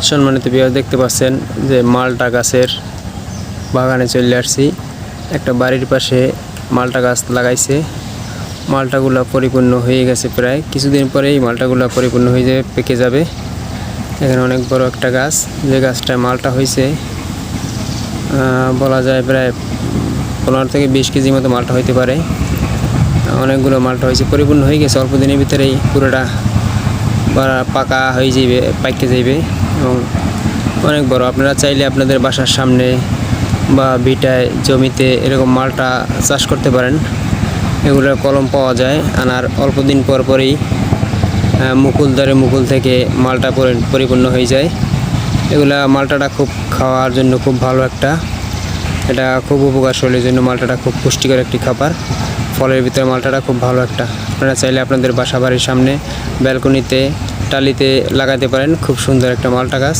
সম্মানিত ভিউয়ার, দেখতে পাচ্ছেন যে মালটা গাছের বাগানে চলে আসছি। একটা বাড়ির পাশে মালটা গাছ লাগাইছে। মালটাগুলো পরিপূর্ণ হয়ে গেছে, প্রায় কিছুদিন পরেই মালটাগুলো পরিপূর্ণ হয়ে যাবে, পেকে যাবে। এখানে অনেক বড় একটা গাছ, যে গাছটায় মালটা হয়েছে বলা যায় প্রায় 15 থেকে 20 কেজি মতো মালটা হইতে পারে। অনেকগুলো মালটা হয়েছে, পরিপূর্ণ হয়ে গেছে। অল্প দিনের ভিতরেই পুরোটা পাকা হয়ে যাবে, পাইকে যাবে এবং অনেক বড়। আপনারা চাইলে আপনাদের বাসার সামনে বা ভিটায় জমিতে এরকম মালটা চাষ করতে পারেন। এগুলোর কলম পাওয়া যায়, আনার অল্প দিন পর পরেই মুকুল থেকে মালটা পরিপূর্ণ হয়ে যায়। এগুলা মালটাটা খুব খাওয়ার জন্য খুব ভালো একটা, এটা খুব উপকার শরীরের জন্য। মালটাটা খুব পুষ্টিকর একটি খাবার। ফলের ভিতরে মালটাটা খুব ভালো একটা। আপনারা চাইলে আপনাদের বাসা বাড়ির সামনে ব্যালকনিতে টালিতে লাগাতে পারেন। খুব সুন্দর একটা মালটা গাছ।